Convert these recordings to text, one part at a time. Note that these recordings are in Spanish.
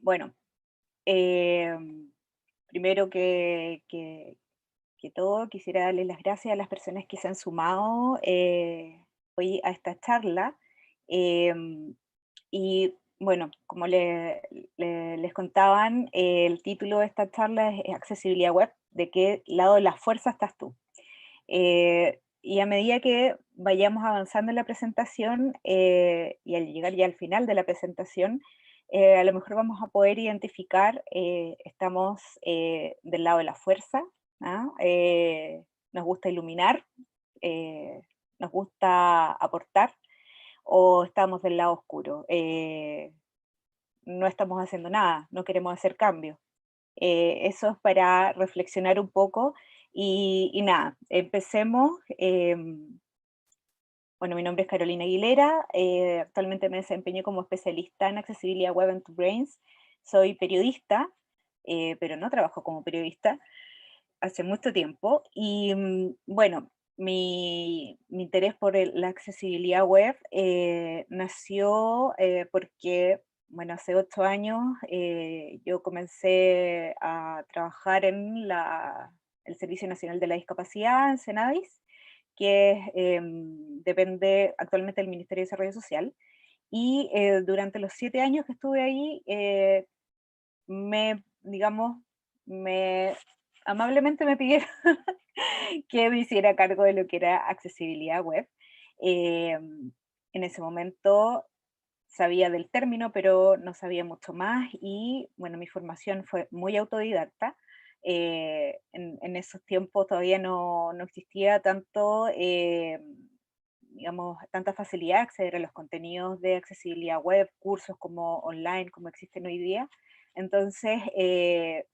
Bueno, primero que todo, quisiera darle las gracias a las personas que se han sumado hoy a esta charla. em, y bueno, como les contaban, el título de esta charla es Accesibilidad Web, ¿de qué lado de la fuerza estás tú? Y a medida que vayamos avanzando en la presentación y al llegar ya al final de la presentación, a lo mejor vamos a poder identificar, estamos del lado de la fuerza, ¿ah? Nos gusta iluminar, eh, nos gusta aportar, o estamos del lado oscuro. No estamos haciendo nada, no queremos hacer cambios. Eso es para reflexionar un poco y nada, empecemos. Bueno, mi nombre es Carolina Aguilera, actualmente me desempeño como especialista en accesibilidad web and to brains. Soy periodista, pero no trabajo como periodista hace mucho tiempo. Y bueno, mi interés por la accesibilidad web nació porque, bueno, hace 8 años yo comencé a trabajar en el Servicio Nacional de la Discapacidad, en Senadis, que depende actualmente del Ministerio de Desarrollo Social. Y durante los 7 años que estuve ahí, digamos, me amablemente me pidieron que me hiciera cargo de lo que era accesibilidad web. En ese momento sabía del término, pero no sabía mucho más y bueno, mi formación fue muy autodidacta. En esos tiempos todavía no existía tanto, digamos, tanta facilidad de acceder a los contenidos de accesibilidad web, cursos como online, como existen hoy día. Entonces,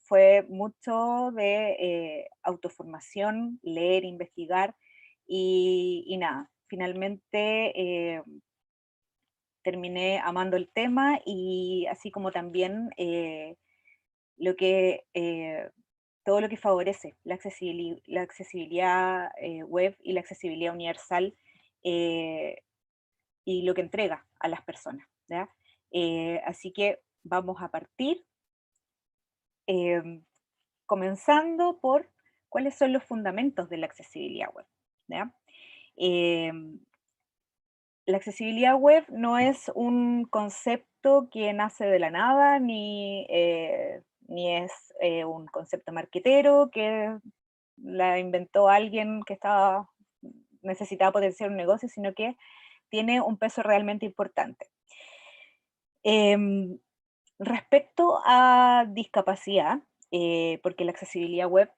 fue mucho de autoformación, leer, investigar y nada, finalmente terminé amando el tema y así como también lo que, todo lo que favorece la accesibilidad web y la accesibilidad universal eh, y lo que entrega a las personas, ¿ya? Así que vamos a partir em, comenzando por cuáles son los fundamentos de la accesibilidad web, ¿ya? Em, la accesibilidad web no es un concepto que nace de la nada, ni es un concepto marquetero que la inventó alguien que necesitaba potenciar un negocio, sino que tiene un peso realmente importante. Em, Respecto a discapacidad, porque la accesibilidad web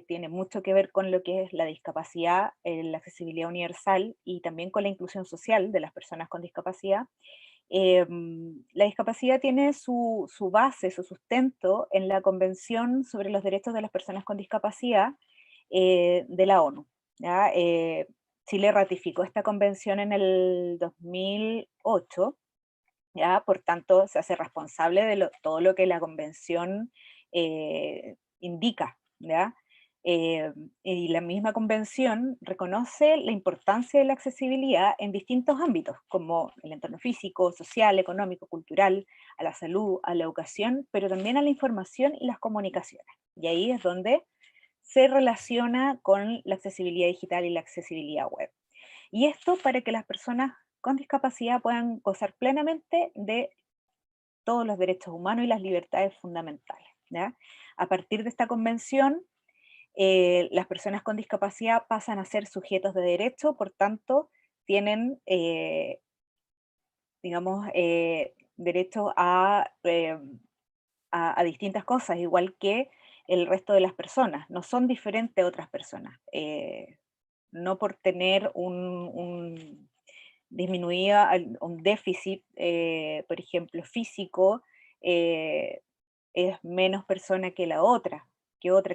tiene mucho que ver con lo que es la discapacidad, la accesibilidad universal y también con la inclusión social de las personas con discapacidad. La discapacidad tiene su base, su sustento en la Convención sobre los Derechos de las Personas con Discapacidad de la ONU, ¿ya? Chile ratificó esta convención en el 2008. ¿Ya? Por tanto, se hace responsable de todo lo que la convención indica, ¿ya? Y la misma convención reconoce la importancia de la accesibilidad en distintos ámbitos, como el entorno físico, social, económico, cultural, a la salud, a la educación, pero también a la información y las comunicaciones. Y ahí es donde se relaciona con la accesibilidad digital y la accesibilidad web. Y esto para que las personas con discapacidad puedan gozar plenamente de todos los derechos humanos y las libertades fundamentales, ¿ya? A partir de esta convención, las personas con discapacidad pasan a ser sujetos de derecho, por tanto, tienen, digamos, derecho a distintas cosas, igual que el resto de las personas, no son diferentes a otras personas. No por tener disminuida un déficit, por ejemplo, físico, eh, es menos persona que otra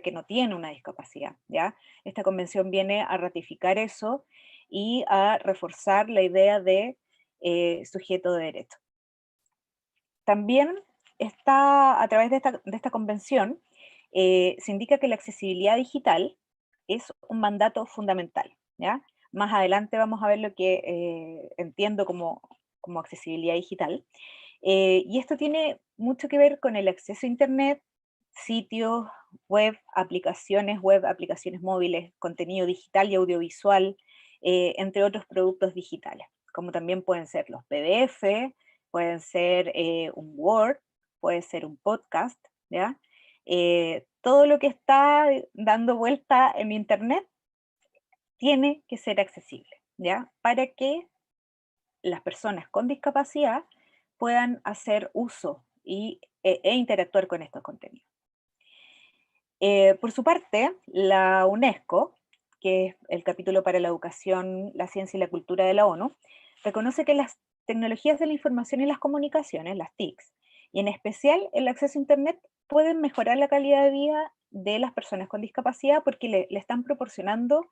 que no tiene una discapacidad, ¿ya? Esta convención viene a ratificar eso y a reforzar la idea de sujeto de derecho. También está, a través de esta convención, se indica que la accesibilidad digital es un mandato fundamental, ¿ya? Más adelante vamos a ver lo que entiendo como accesibilidad digital. Y esto tiene mucho que ver con el acceso a Internet, sitios web, aplicaciones móviles, contenido digital y audiovisual, entre otros productos digitales, como también pueden ser los PDF, pueden ser un Word, puede ser un podcast, ¿ya? Todo lo que está dando vuelta en Internet tiene que ser accesible, ¿ya? Para que las personas con discapacidad puedan hacer uso e interactuar con estos contenidos. Por su parte, la UNESCO, que es el capítulo para la educación, la ciencia y la cultura de la ONU, reconoce que las tecnologías de la información y las comunicaciones, las TICs, y en especial el acceso a Internet, pueden mejorar la calidad de vida de las personas con discapacidad porque le están proporcionando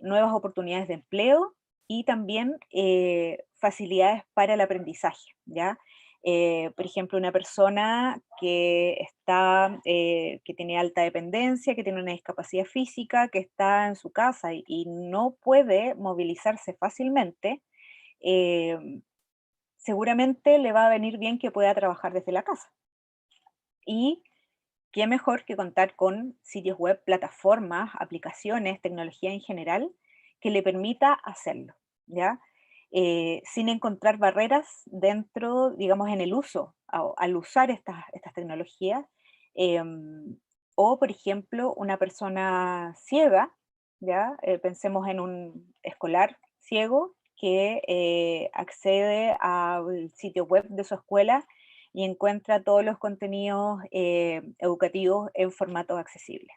nuevas oportunidades de empleo y también facilidades para el aprendizaje, ¿ya? Por ejemplo, una persona que tiene alta dependencia, que tiene una discapacidad física, que está en su casa y no puede movilizarse fácilmente, eh, seguramente le va a venir bien que pueda trabajar desde la casa. Y qué mejor que contar con sitios web, plataformas, aplicaciones, tecnología en general, que le permita hacerlo, ¿ya? Sin encontrar barreras dentro, digamos, en el uso, al usar estas tecnologías. O, por ejemplo, una persona ciega, ¿ya? Pensemos en un escolar ciego que accede al sitio web de su escuela y encuentra todos los contenidos educativos en formato accesible.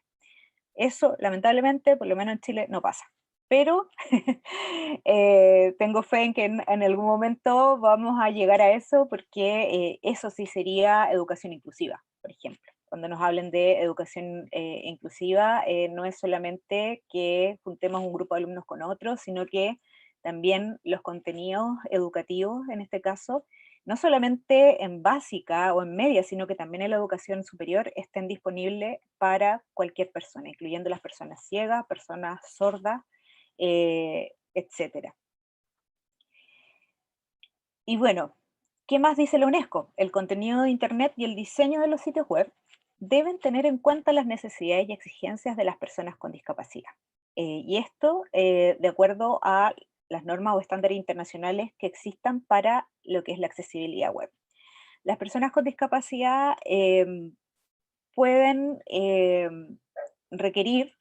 Eso, lamentablemente, por lo menos en Chile, no pasa. Pero tengo fe en que en algún momento vamos a llegar a eso, porque eso sí sería educación inclusiva, por ejemplo. Cuando nos hablen de educación inclusiva, no es solamente que juntemos un grupo de alumnos con otros, sino que también los contenidos educativos, en este caso, no solamente en básica o en media, sino que también en la educación superior estén disponibles para cualquier persona, incluyendo las personas ciegas, personas sordas, etcétera. Y bueno, ¿qué más dice la UNESCO? El contenido de Internet y el diseño de los sitios web deben tener en cuenta las necesidades y exigencias de las personas con discapacidad. Y esto de acuerdo a las normas o estándares internacionales que existan para lo que es la accesibilidad web. Las personas con discapacidad pueden requerir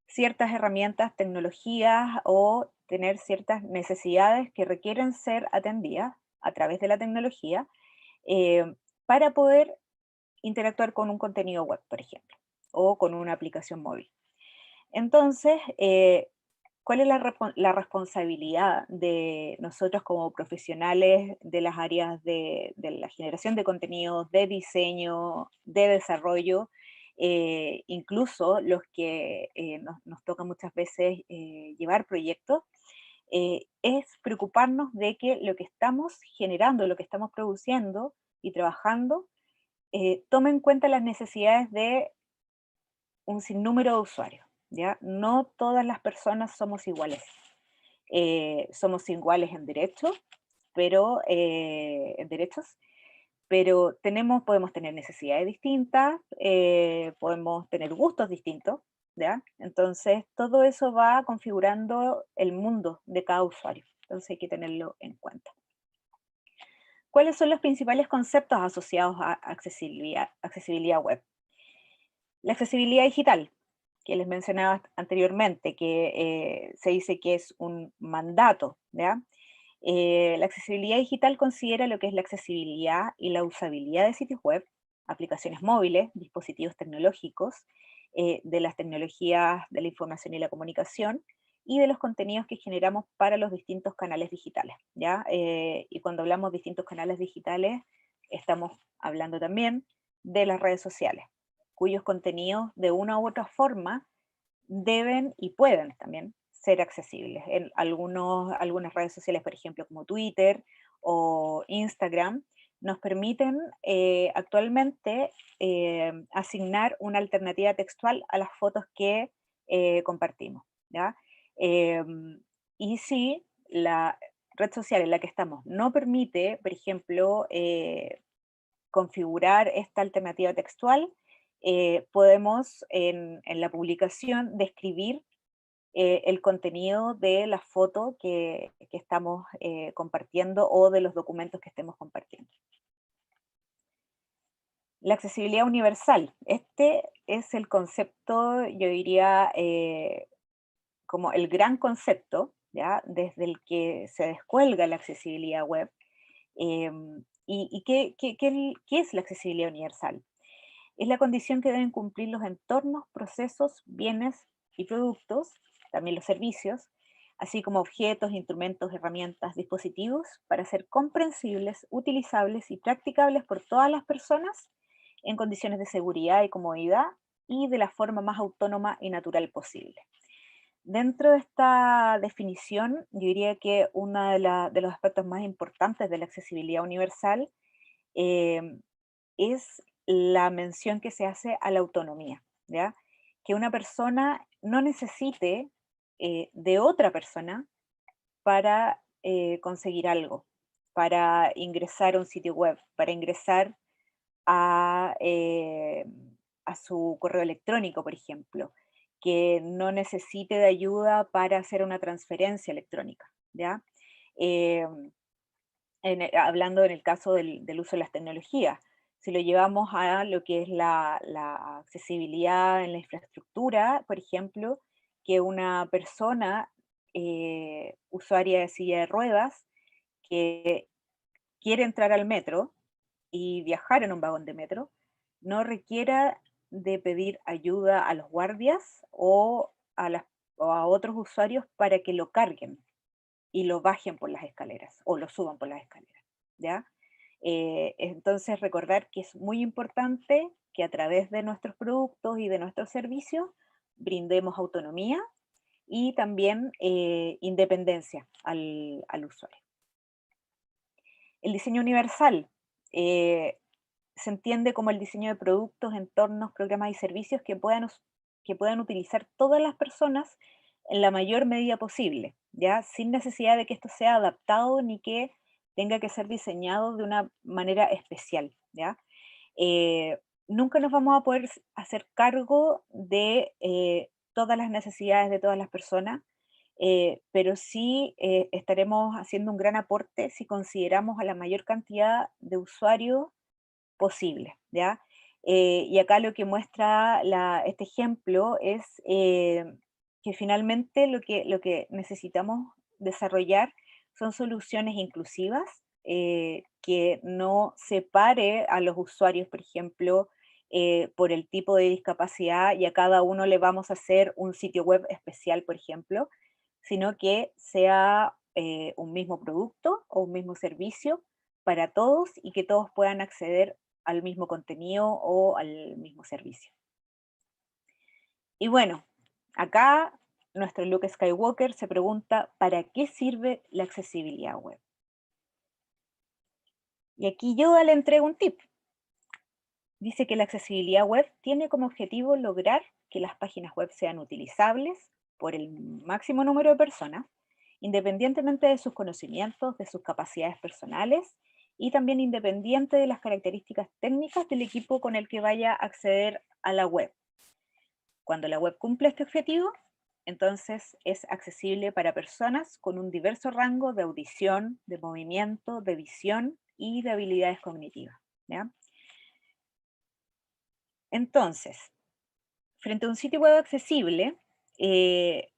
ciertas herramientas, tecnologías o tener ciertas necesidades que requieren ser atendidas a través de la tecnología eh, para poder interactuar con un contenido web, por ejemplo, o con una aplicación móvil. Entonces, ¿cuál es la responsabilidad de nosotros como profesionales de las áreas de la generación de contenidos, de diseño, de desarrollo? Incluso los que nos toca muchas veces llevar proyectos, es preocuparnos de que lo que estamos generando, lo que estamos produciendo y trabajando, tome en cuenta las necesidades de un sinnúmero de usuarios, ¿ya? No todas las personas somos iguales. Somos iguales en derechos, pero podemos tener necesidades distintas, podemos tener gustos distintos, ¿ya? Entonces, todo eso va configurando el mundo de cada usuario. Entonces, hay que tenerlo en cuenta. ¿Cuáles son los principales conceptos asociados a accesibilidad web? La accesibilidad digital, que les mencionaba anteriormente, que se dice que es un mandato, ¿ya? La accesibilidad digital considera lo que es la accesibilidad y la usabilidad de sitios web, aplicaciones móviles, dispositivos tecnológicos, de las tecnologías de la información y la comunicación, y de los contenidos que generamos para los distintos canales digitales, ¿ya? Y cuando hablamos de distintos canales digitales, estamos hablando también de las redes sociales, cuyos contenidos de una u otra forma deben y pueden también ser accesibles. En algunas redes sociales, por ejemplo, como Twitter o Instagram, nos permiten actualmente asignar una alternativa textual a las fotos que compartimos, ¿ya? Y si la red social en la que estamos no permite, por ejemplo, configurar esta alternativa textual, podemos en la publicación describir el contenido de la foto que estamos compartiendo o de los documentos que estemos compartiendo. La accesibilidad universal. Este es el concepto, yo diría, como el gran concepto, ¿ya? Desde el que se descuelga la accesibilidad web. ¿Y qué es la accesibilidad universal? Es la condición que deben cumplir los entornos, procesos, bienes y productos, también los servicios, así como objetos, instrumentos, herramientas, dispositivos, para ser comprensibles, utilizables y practicables por todas las personas en condiciones de seguridad y comodidad y de la forma más autónoma y natural posible. Dentro de esta definición, yo diría que uno de los aspectos más importantes de la accesibilidad universal eh, es la mención que se hace a la autonomía, ¿ya? Que una persona no necesite de otra persona para conseguir algo, para ingresar a un sitio web, para ingresar a, a su correo electrónico, por ejemplo, que no necesite de ayuda para hacer una transferencia electrónica, ¿ya? Eh, hablando en el caso del uso de las tecnologías, si lo llevamos a lo que es la accesibilidad en la infraestructura, por ejemplo, que una persona usuaria de silla de ruedas que quiere entrar al metro y viajar en un vagón de metro, no requiera de pedir ayuda a los guardias o a otros usuarios para que lo carguen y lo bajen por las escaleras o lo suban por las escaleras, ¿ya? Entonces recordar que es muy importante que a través de nuestros productos y de nuestros servicios brindemos autonomía y también independencia al usuario. El diseño universal se entiende como el diseño de productos, entornos, programas y servicios que puedan utilizar todas las personas en la mayor medida posible, ¿ya? Sin necesidad de que esto sea adaptado ni que tenga que ser diseñado de una manera especial, ¿ya? Nunca nos vamos a poder hacer cargo de todas las necesidades de todas las personas, pero sí estaremos haciendo un gran aporte si consideramos a la mayor cantidad de usuarios posible, ¿ya? Y acá lo que muestra este ejemplo es que finalmente lo que necesitamos desarrollar son soluciones inclusivas que no separe a los usuarios, por ejemplo, por el tipo de discapacidad y a cada uno le vamos a hacer un sitio web especial, por ejemplo, sino que sea un mismo producto o un mismo servicio para todos y que todos puedan acceder al mismo contenido o al mismo servicio. Y bueno, acá nuestro Luke Skywalker se pregunta, ¿para qué sirve la accesibilidad web? Y aquí yo le entrego un tip. Dice que la accesibilidad web tiene como objetivo lograr que las páginas web sean utilizables por el máximo número de personas, independientemente de sus conocimientos, de sus capacidades personales y también independiente de las características técnicas del equipo con el que vaya a acceder a la web. Cuando la web cumple este objetivo, entonces es accesible para personas con un diverso rango de audición, de movimiento, de visión y de habilidades cognitivas, ¿ya? Entonces, frente a un sitio web accesible, eh,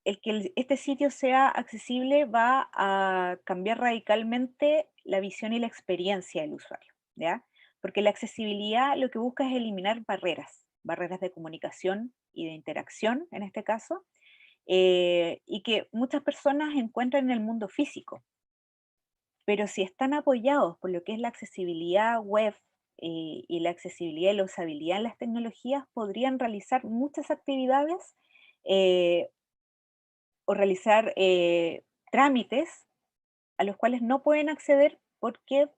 este sitio sea accesible va a cambiar radicalmente la visión y la experiencia del usuario, ¿ya? Porque la accesibilidad lo que busca es eliminar barreras, barreras de comunicación y de interacción, en este caso, y que muchas personas encuentran en el mundo físico. Pero si están apoyados por lo que es la accesibilidad web y la accesibilidad y la usabilidad en las tecnologías, podrían realizar muchas actividades eh, o realizar trámites a los cuales no pueden acceder porque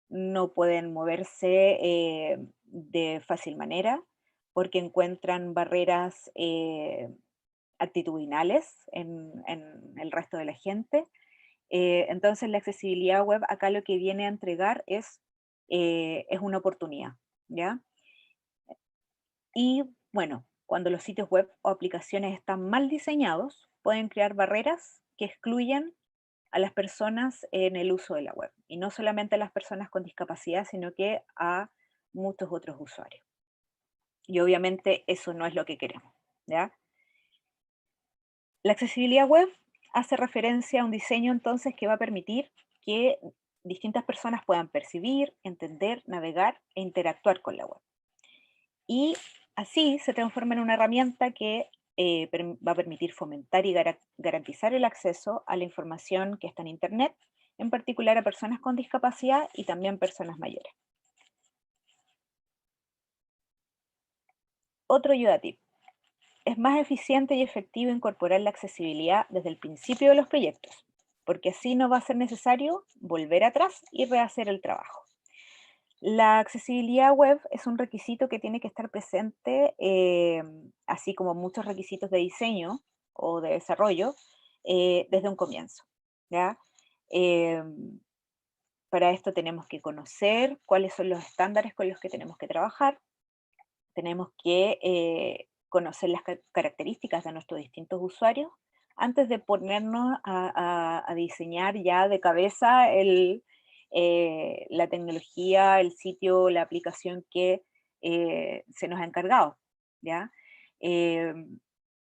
no pueden moverse de fácil manera, porque encuentran barreras actitudinales en el resto de la gente. Entonces la accesibilidad web acá lo que viene a entregar es es una oportunidad, ¿ya? Y bueno, cuando los sitios web o aplicaciones están mal diseñados, pueden crear barreras que excluyen a las personas en el uso de la web. Y no solamente a las personas con discapacidad, sino que a muchos otros usuarios. Y obviamente eso no es lo que queremos, ¿ya? La accesibilidad web hace referencia a un diseño entonces que va a permitir que distintas personas puedan percibir, entender, navegar e interactuar con la web. Y así se transforma en una herramienta que va a permitir fomentar y garantizar el acceso a la información que está en Internet, en particular a personas con discapacidad y también personas mayores. Otro ayuda tip. Es más eficiente y efectivo incorporar la accesibilidad desde el principio de los proyectos, porque así no va a ser necesario volver atrás y rehacer el trabajo. La accesibilidad web es un requisito que tiene que estar presente, así como muchos requisitos de diseño o de desarrollo, desde un comienzo, ¿ya? Em, para esto tenemos que conocer cuáles son los estándares con los que tenemos que trabajar, tenemos que conocer las características de nuestros distintos usuarios antes de ponernos a diseñar ya de cabeza la tecnología, el sitio, la aplicación que se nos ha encargado, ¿ya? Eh,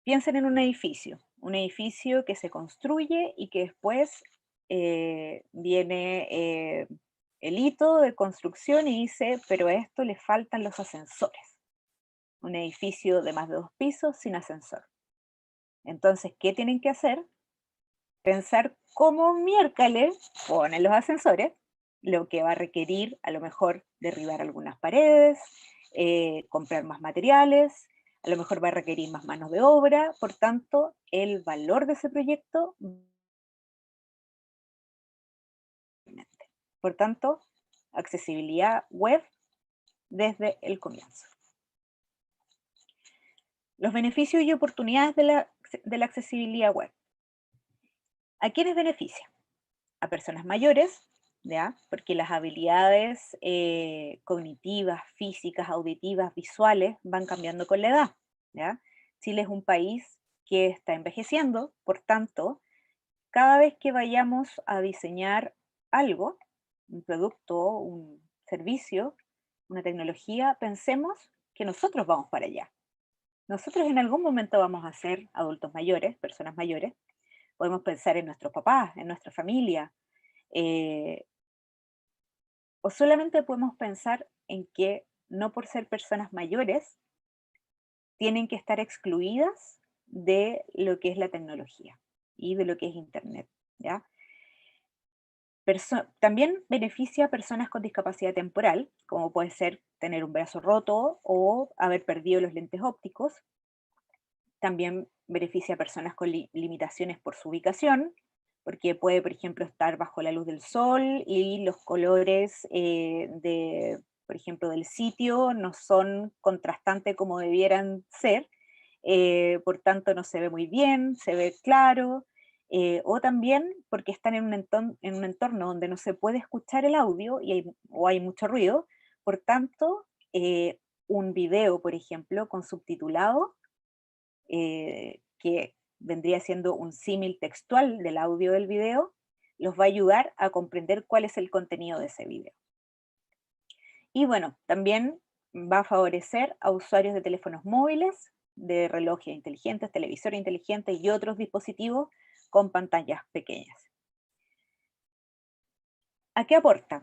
Piensen en un edificio que se construye y que después viene el hito de construcción y dice, pero a esto le faltan los ascensores. Un edificio de más de 2 pisos sin ascensor. Entonces, ¿qué tienen que hacer? Pensar cómo miércoles ponen los ascensores, lo que va a requerir a lo mejor derribar algunas paredes, comprar más materiales, a lo mejor va a requerir más manos de obra, por tanto, el valor de ese proyecto, por tanto, accesibilidad web desde el comienzo. Los beneficios y oportunidades de la accesibilidad web. ¿A quiénes beneficia? A personas mayores, ¿ya? Porque las habilidades cognitivas, físicas, auditivas, visuales van cambiando con la edad, ¿ya? Chile es un país que está envejeciendo, por tanto, cada vez que vayamos a diseñar algo, un producto, un servicio, una tecnología, pensemos que nosotros vamos para allá. Nosotros en algún momento vamos a ser adultos mayores, personas mayores, podemos pensar en nuestros papás, en nuestra familia, eh, o solamente podemos pensar en que no por ser personas mayores tienen que estar excluidas de lo que es la tecnología y de lo que es Internet, ¿ya? También beneficia a personas con discapacidad temporal, como puede ser tener un brazo roto o haber perdido los lentes ópticos. También beneficia a personas con limitaciones por su ubicación, porque puede, por ejemplo, estar bajo la luz del sol y los colores por ejemplo, del sitio no son contrastantes como debieran ser, por tanto no se ve muy bien, se ve claro, o también porque están en un entorno donde no se puede escuchar el audio o hay mucho ruido, por tanto, un video, por ejemplo, con subtitulado que vendría siendo un símil textual del audio del video, los va a ayudar a comprender cuál es el contenido de ese video. Y bueno, también va a favorecer a usuarios de teléfonos móviles, de relojes inteligentes, televisores inteligentes y otros dispositivos con pantallas pequeñas. ¿A qué aporta?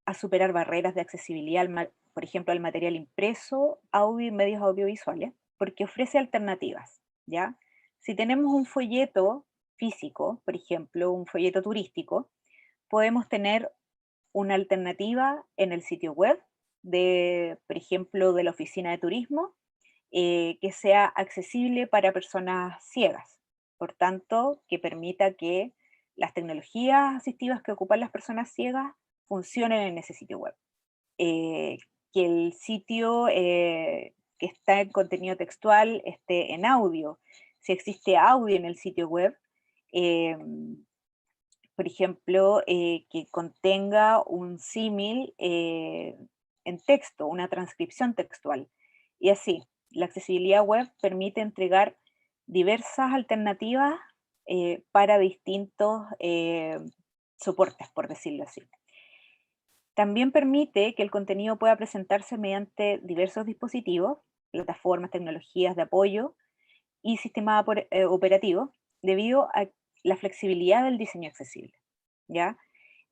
A superar barreras de accesibilidad, por ejemplo, al material impreso, audio y medios audiovisuales, porque ofrece alternativas, ¿ya? Si tenemos un folleto físico, por ejemplo, un folleto turístico, podemos tener una alternativa en el sitio web por ejemplo, de la oficina de turismo, que sea accesible para personas ciegas. Por tanto, que permita que las tecnologías asistivas que ocupan las personas ciegas funcionen en ese sitio web. Eh, que el sitio que está en contenido textual esté en audio. Si existe audio en el sitio web, eh, por ejemplo, que contenga un símil en texto, una transcripción textual. Y así, la accesibilidad web permite entregar diversas alternativas para distintos soportes, por decirlo así. También permite que el contenido pueda presentarse mediante diversos dispositivos, plataformas, tecnologías de apoyo y sistemas operativos, debido a la flexibilidad del diseño accesible. ¿Ya?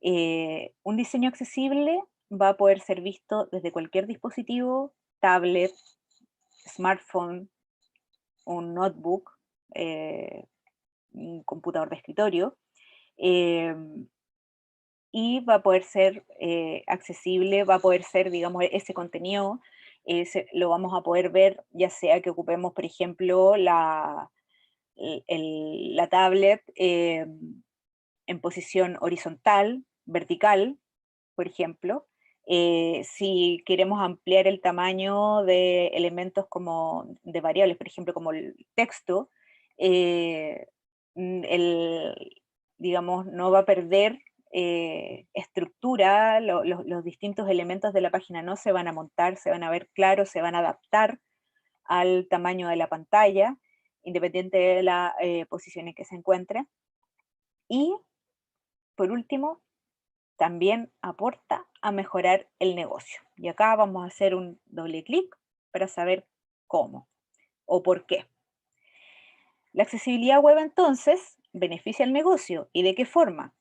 Un diseño accesible va a poder ser visto desde cualquier dispositivo, tablet, smartphone, un notebook, eh, un computador de escritorio, em, y va a poder ser accesible, va a poder ser, digamos, ese contenido, lo vamos a poder ver ya sea que ocupemos, por ejemplo, la tablet en posición horizontal, vertical, por ejemplo. Si queremos ampliar el tamaño de elementos como de variables, por ejemplo, como el texto, eh, digamos, no va a perder estructura, los distintos elementos de la página no se van a montar, se van a ver claros, se van a adaptar al tamaño de la pantalla, independiente de la posición en que se encuentre. Y, por último, también aporta a mejorar el negocio. Y acá vamos a hacer un doble clic para saber cómo o por qué. La accesibilidad web entonces beneficia al negocio. ¿Y de qué forma?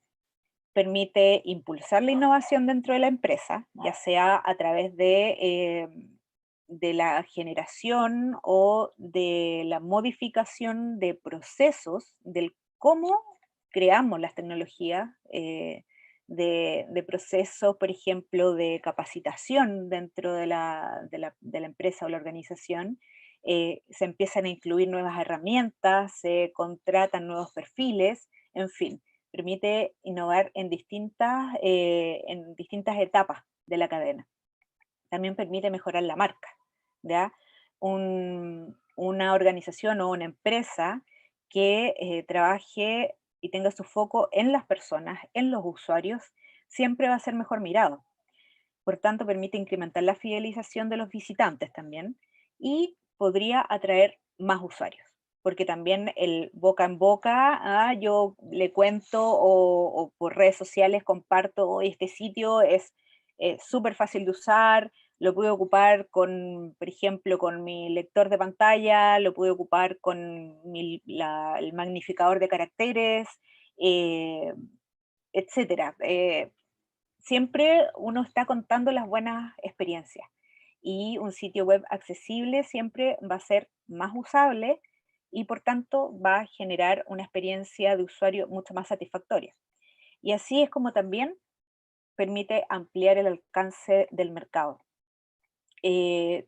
Permite impulsar la innovación dentro de la empresa, ya sea a través de la generación o de la modificación de procesos, del cómo creamos las tecnologías, de procesos, por ejemplo, de capacitación dentro de la empresa o la organización. Se empiezan a incluir nuevas herramientas, se contratan nuevos perfiles, en fin, permite innovar en distintas etapas de la cadena. También permite mejorar la marca, ¿ya? Una organización o una empresa que trabaje y tenga su foco en las personas, en los usuarios, siempre va a ser mejor mirado. Por tanto, permite incrementar la fidelización de los visitantes también y podría atraer más usuarios, porque también el boca en boca, yo le cuento o por redes sociales comparto: "Oye, este sitio es súper fácil de usar, lo pude ocupar con, por ejemplo, con mi lector de pantalla, lo pude ocupar con el magnificador de caracteres, eh, etcétera". Siempre uno está contando las buenas experiencias y un sitio web accesible siempre va a ser más usable y por tanto va a generar una experiencia de usuario mucho más satisfactoria. Y así es como también permite ampliar el alcance del mercado.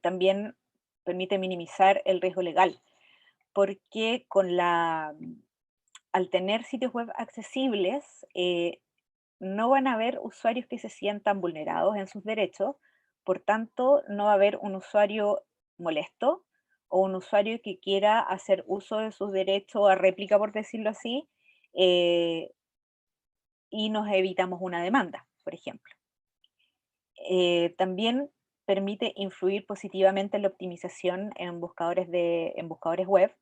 También permite minimizar el riesgo legal, porque al tener sitios web accesibles, no van a haber usuarios que se sientan vulnerados en sus derechos, por tanto, no va a haber un usuario molesto o un usuario que quiera hacer uso de sus derechos a réplica, por decirlo así, eh, y nos evitamos una demanda, por ejemplo. También permite influir positivamente en la optimización en buscadores web,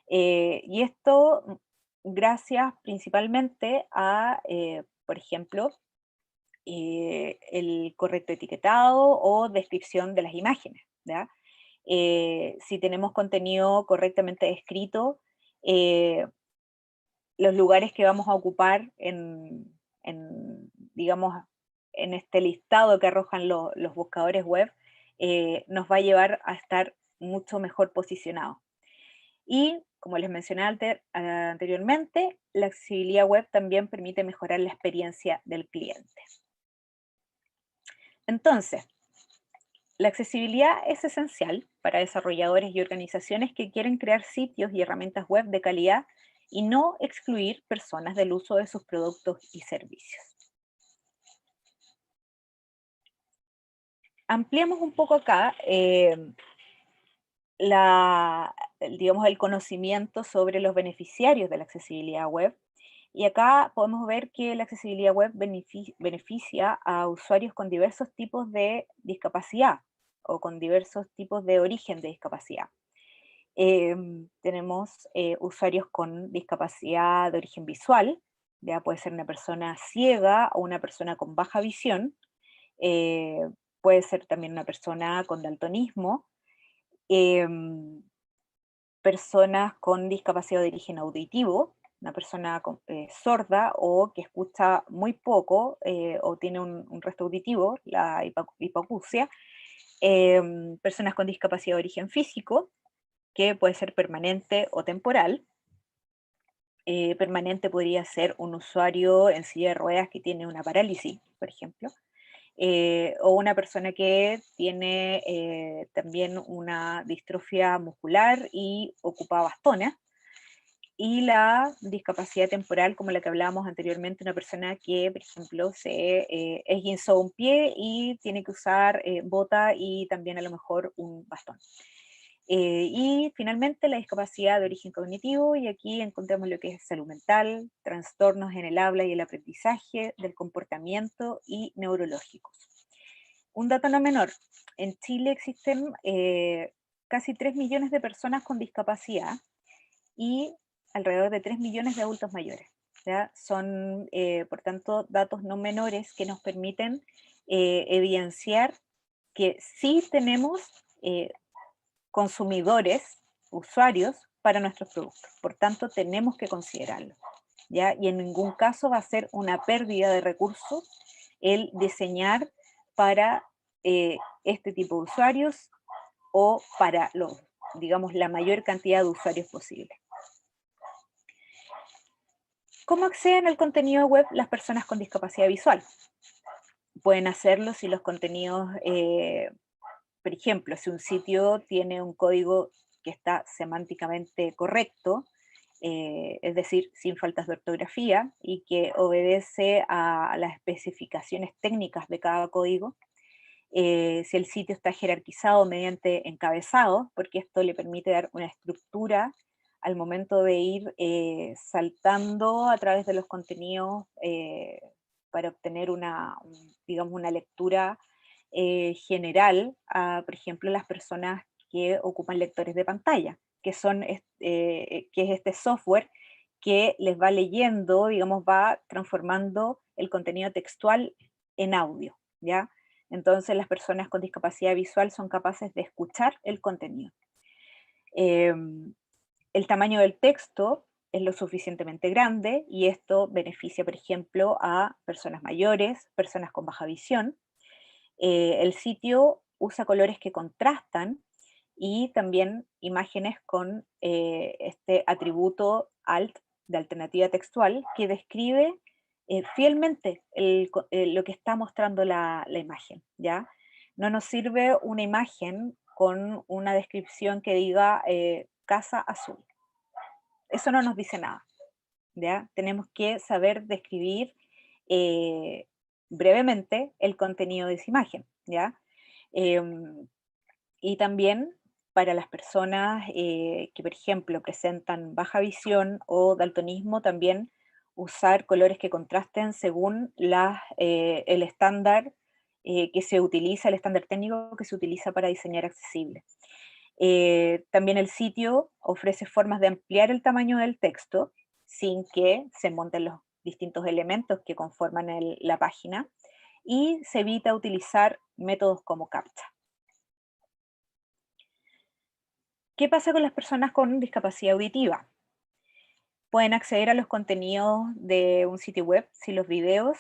y esto gracias principalmente a, por ejemplo, el correcto etiquetado o descripción de las imágenes, ¿ya? Si tenemos contenido correctamente descrito, eh, los lugares que vamos a ocupar digamos, en este listado que arrojan los buscadores web, nos va a llevar a estar mucho mejor posicionados. Y, como les mencioné anteriormente, la accesibilidad web también permite mejorar la experiencia del cliente. Entonces, la accesibilidad es esencial para desarrolladores y organizaciones que quieren crear sitios y herramientas web de calidad y no excluir personas del uso de sus productos y servicios. Ampliemos un poco acá digamos, el conocimiento sobre los beneficiarios de la accesibilidad web. Y acá podemos ver que la accesibilidad web beneficia a usuarios con diversos tipos de discapacidad o con diversos tipos de origen de discapacidad. Tenemos usuarios con discapacidad de origen visual, ya puede ser una persona ciega o una persona con baja visión, eh, puede ser también una persona con daltonismo, em, personas con discapacidad de origen auditivo, una persona sorda o que escucha muy poco o tiene un resto auditivo, la hipoacusia, personas con discapacidad de origen físico, que puede ser permanente o temporal. Permanente podría ser un usuario en silla de ruedas que tiene una parálisis, por ejemplo, o una persona que tiene también una distrofia muscular y ocupa bastones. Y la discapacidad temporal, como la que hablábamos anteriormente, una persona que, por ejemplo, se esguinzó un pie y tiene que usar bota y también a lo mejor un bastón. Y finalmente la discapacidad de origen cognitivo, y aquí encontramos lo que es salud mental, trastornos en el habla y el aprendizaje, del comportamiento y neurológicos. Un dato no menor, en Chile existen casi 3 millones de personas con discapacidad y alrededor de 3 millones de adultos mayores. ¿Ya? Son, por tanto, datos no menores que nos permiten evidenciar que sí tenemos consumidores, usuarios para nuestros productos. Por tanto, tenemos que considerarlo. ¿Ya? Y en ningún caso va a ser una pérdida de recursos el diseñar para este tipo de usuarios o para los, digamos, la mayor cantidad de usuarios posible. ¿Cómo acceden al contenido web las personas con discapacidad visual? Pueden hacerlo si los contenidos, por ejemplo, si un sitio tiene un código que está semánticamente correcto, es decir, sin faltas de ortografía y que obedece a las especificaciones técnicas de cada código, si el sitio está jerarquizado mediante encabezado, porque esto le permite dar una estructura al momento de ir saltando a través de los contenidos para obtener digamos, una lectura general a, por ejemplo, las personas que ocupan lectores de pantalla, que es este software que les va leyendo, digamos, va transformando el contenido textual en audio, ¿ya? Entonces las personas con discapacidad visual son capaces de escuchar el contenido. El tamaño del texto es lo suficientemente grande y esto beneficia, por ejemplo, a personas mayores, personas con baja visión. El sitio usa colores que contrastan y también imágenes con este atributo alt de alternativa textual que describe fielmente lo que está mostrando la imagen, ¿ya? No nos sirve una imagen con una descripción que diga casa azul. Eso no nos dice nada, ¿ya? Tenemos que saber describir eh, brevemente el contenido de esa imagen, ¿ya? Em, y también para las personas que, por ejemplo, presentan baja visión o daltonismo, también usar colores que contrasten según el estándar que se utiliza, el estándar técnico que se utiliza para diseñar accesible. También el sitio ofrece formas de ampliar el tamaño del texto sin que se monten los distintos elementos que conforman la página y se evita utilizar métodos como CAPTCHA. ¿Qué pasa con las personas con discapacidad auditiva? Pueden acceder a los contenidos de un sitio web si los videos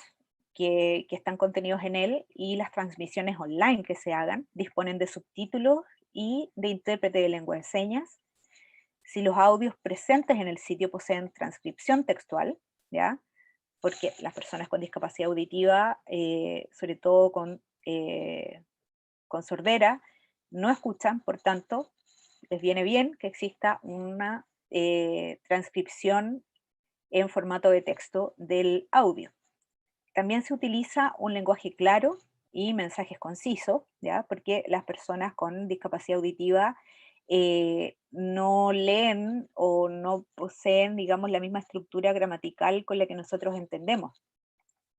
que están contenidos en él y las transmisiones online que se hagan disponen de subtítulos y de intérprete de lengua de señas, si los audios presentes en el sitio poseen transcripción textual, ¿ya? Porque las personas con discapacidad auditiva, sobre todo con sordera, no escuchan, por tanto, les viene bien que exista una transcripción en formato de texto del audio. También se utiliza un lenguaje claro y mensajes concisos, ¿ya? Porque las personas con discapacidad auditiva no leen o no poseen, digamos, la misma estructura gramatical con la que nosotros entendemos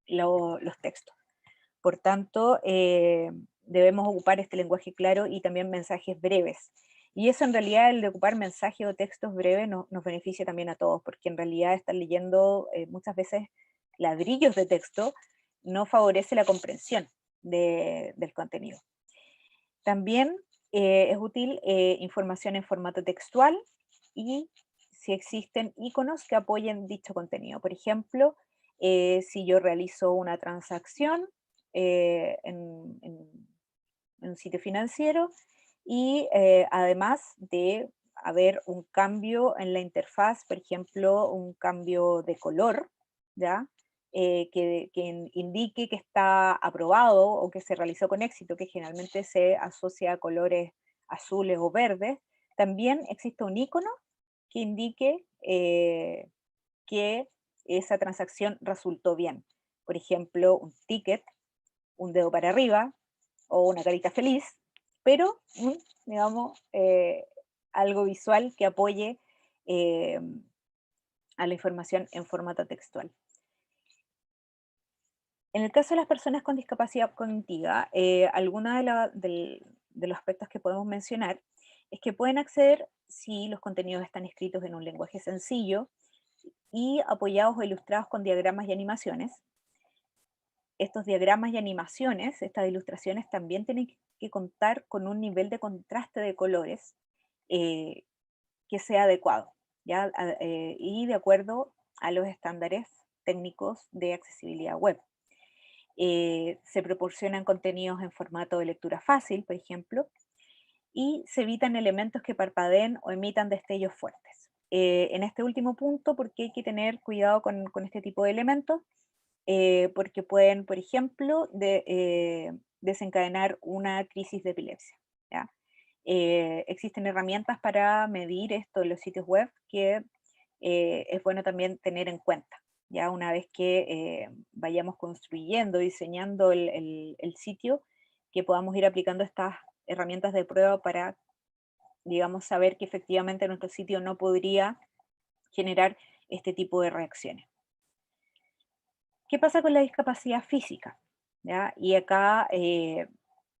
los textos. Por tanto, debemos ocupar este lenguaje claro y también mensajes breves. Y eso en realidad, el de ocupar mensajes o textos breves nos beneficia también a todos, porque en realidad estar leyendo muchas veces ladrillos de texto no favorece la comprensión del contenido. También es útil información en formato textual y si existen iconos que apoyen dicho contenido. Por ejemplo, si yo realizo una transacción en un sitio financiero y además de haber un cambio en la interfaz, por ejemplo, un cambio de color, ¿ya? Que indique que está aprobado o que se realizó con éxito, que generalmente se asocia a colores azules o verdes, también existe un icono que indique que esa transacción resultó bien. Por ejemplo, un ticket, un dedo para arriba o una carita feliz, pero, digamos, algo visual que apoye eh, a la información en formato textual. En el caso de las personas con discapacidad cognitiva, algunos de los aspectos que podemos mencionar es que pueden acceder si los contenidos están escritos en un lenguaje sencillo y apoyados o ilustrados con diagramas y animaciones. Estos diagramas y animaciones, estas ilustraciones también tienen que contar con un nivel de contraste de colores eh, que sea adecuado, ¿ya? Y de acuerdo a los estándares técnicos de accesibilidad web. Se proporcionan contenidos en formato de lectura fácil, por ejemplo, y se evitan elementos que parpadeen o emitan destellos fuertes. En este último punto, porque hay que tener cuidado con este tipo de elementos, porque pueden, por ejemplo, desencadenar una crisis de epilepsia, ¿ya? Existen herramientas para medir esto en los sitios web que es bueno también tener en cuenta. Ya una vez que vayamos construyendo, diseñando el sitio, que podamos ir aplicando estas herramientas de prueba para, digamos, saber que efectivamente nuestro sitio no podría generar este tipo de reacciones. ¿Qué pasa con la discapacidad física? ¿Ya? Y acá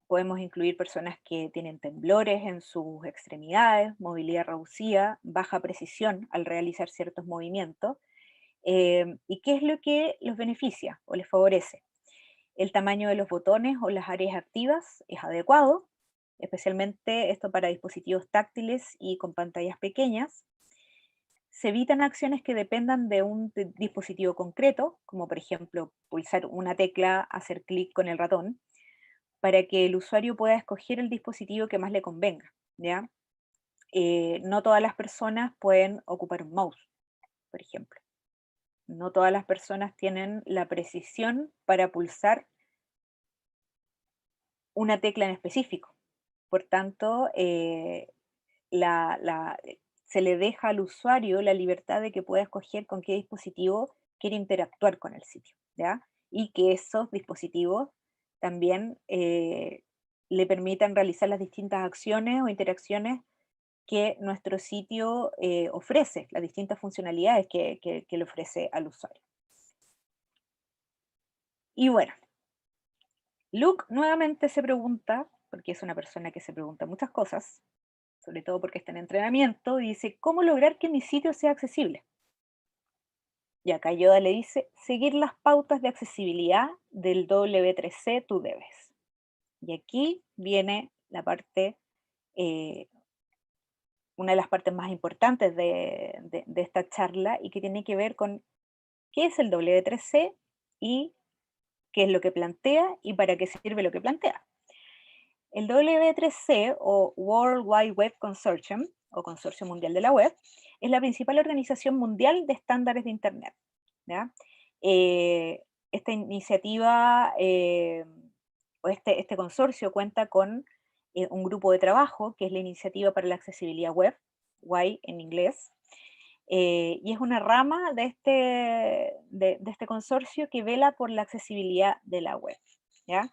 podemos incluir personas que tienen temblores en sus extremidades, movilidad reducida, baja precisión al realizar ciertos movimientos. ¿Y qué es lo que los beneficia o les favorece? El tamaño de los botones o las áreas activas es adecuado, especialmente esto para dispositivos táctiles y con pantallas pequeñas. Se evitan acciones que dependan de un dispositivo concreto, como por ejemplo pulsar una tecla, hacer clic con el ratón, para que el usuario pueda escoger el dispositivo que más le convenga, ¿ya? No todas las personas pueden ocupar un mouse, por ejemplo. No todas las personas tienen la precisión para pulsar una tecla en específico. Por tanto, se le deja al usuario la libertad de que pueda escoger con qué dispositivo quiere interactuar con el sitio, ¿ya? Y que esos dispositivos también le permitan realizar las distintas acciones o interacciones que nuestro sitio ofrece, las distintas funcionalidades que le ofrece al usuario. Y bueno, Luke nuevamente se pregunta, porque es una persona que se pregunta muchas cosas, sobre todo porque está en entrenamiento, y dice, ¿cómo lograr que mi sitio sea accesible? Y acá Yoda le dice, seguir las pautas de accesibilidad del W3C tú debes. Y aquí viene la parte, eh, una de las partes más importantes de esta charla y que tiene que ver con qué es el W3C y qué es lo que plantea y para qué sirve lo que plantea. El W3C o World Wide Web Consortium, o Consorcio Mundial de la Web, es la principal organización mundial de estándares de Internet, ¿ya? Esta iniciativa o este consorcio cuenta con un grupo de trabajo que es la Iniciativa para la Accesibilidad Web, WAI en inglés, y es una rama de este consorcio que vela por la accesibilidad de la web, ¿ya?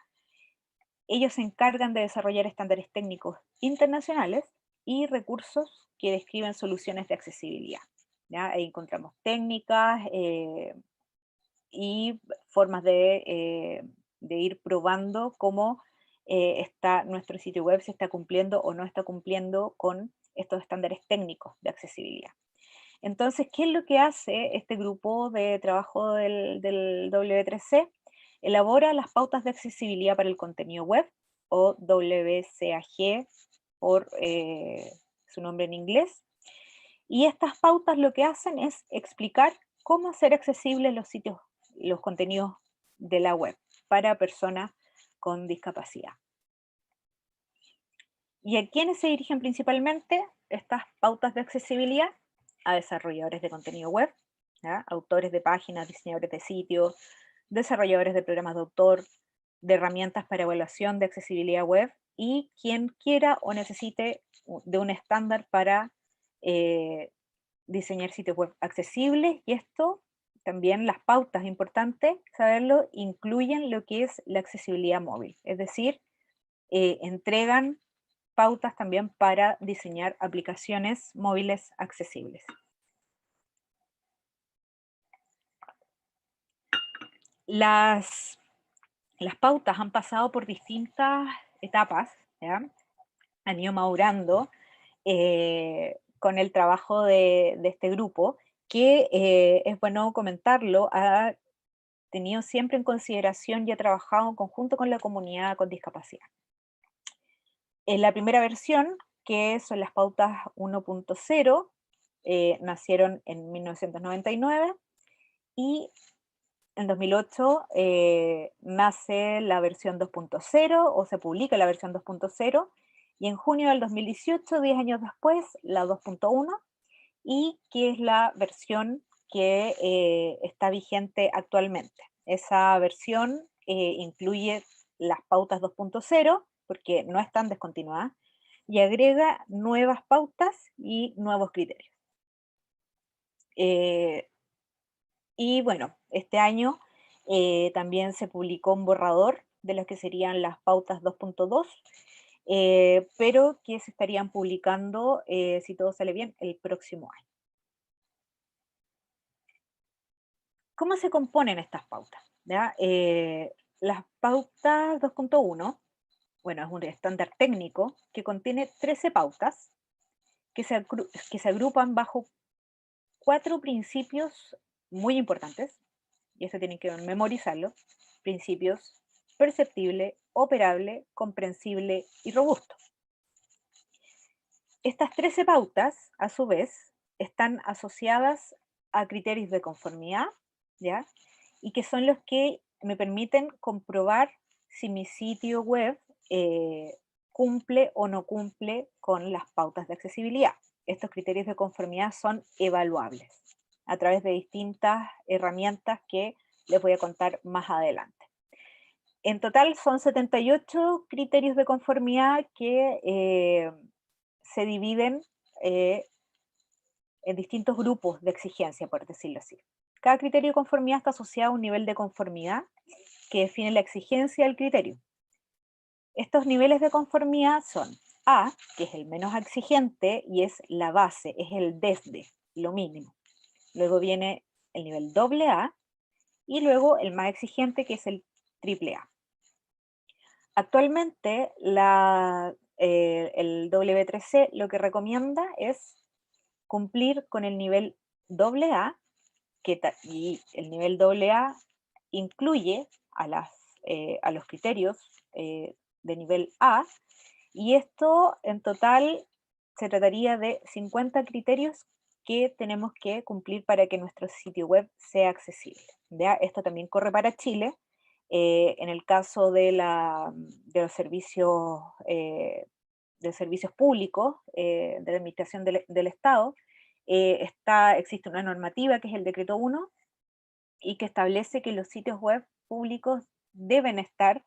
Ellos se encargan de desarrollar estándares técnicos internacionales y recursos que describen soluciones de accesibilidad. ¿Ya? Ahí encontramos técnicas y formas de ir probando cómo nuestro sitio web se está cumpliendo o no está cumpliendo con estos estándares técnicos de accesibilidad. Entonces, ¿qué es lo que hace este grupo de trabajo del W3C? Elabora las pautas de accesibilidad para el contenido web, o WCAG por su nombre en inglés. Y estas pautas lo que hacen es explicar cómo hacer accesibles los contenidos de la web para personas con discapacidad. ¿Y a quiénes se dirigen principalmente estas pautas de accesibilidad? A desarrolladores de contenido web, ¿ya? Autores de páginas, diseñadores de sitios, desarrolladores de programas de autor, de herramientas para evaluación de accesibilidad web y quien quiera o necesite de un estándar para diseñar sitios web accesibles. Y esto también, las pautas, importantes saberlo, incluyen lo que es la accesibilidad móvil, es decir, entregan pautas también para diseñar aplicaciones móviles accesibles. Las pautas han pasado por distintas etapas, ¿ya? Han ido madurando con el trabajo de este grupo, que es bueno comentarlo, ha tenido siempre en consideración y ha trabajado en conjunto con la comunidad con discapacidad. En la primera versión, que son las pautas 1.0, nacieron en 1999 y en 2008 nace la versión 2.0 o se publica la versión 2.0 y en junio del 2018, 10 años después, la 2.1 y que es la versión que está vigente actualmente. Esa versión incluye las pautas 2.0 porque no están descontinuadas y agrega nuevas pautas y nuevos criterios. Y bueno, este año también se publicó un borrador de las que serían las pautas 2.2, pero que se estarían publicando, si todo sale bien, el próximo año. ¿Cómo se componen estas pautas? ¿Ya? Las pautas 2.1, bueno, es un estándar técnico que contiene 13 pautas que se agrupan bajo 4 principios muy importantes, y eso tienen que memorizarlo: principios perceptible, operable, comprensible y robusto. Estas 13 pautas, a su vez, están asociadas a criterios de conformidad, ¿ya? Y que son los que me permiten comprobar si mi sitio web cumple o no cumple con las pautas de accesibilidad. Estos criterios de conformidad son evaluables a través de distintas herramientas que les voy a contar más adelante. En total son 78 criterios de conformidad que se dividen en distintos grupos de exigencia, por decirlo así. Cada criterio de conformidad está asociado a un nivel de conformidad que define la exigencia del criterio. Estos niveles de conformidad son A, que es el menos exigente y es la base, es el desde, lo mínimo. Luego viene el nivel AA y luego el más exigente, que es el AAA. Actualmente el W3C lo que recomienda es cumplir con el nivel AA, y el nivel AA incluye a los criterios de nivel A, y esto en total se trataría de 50 criterios que tenemos que cumplir para que nuestro sitio web sea accesible. ¿Ya? Esto también corre para Chile. En el caso de los servicios públicos, de la administración del Estado, existe una normativa que es el Decreto 1 y que establece que los sitios web públicos deben estar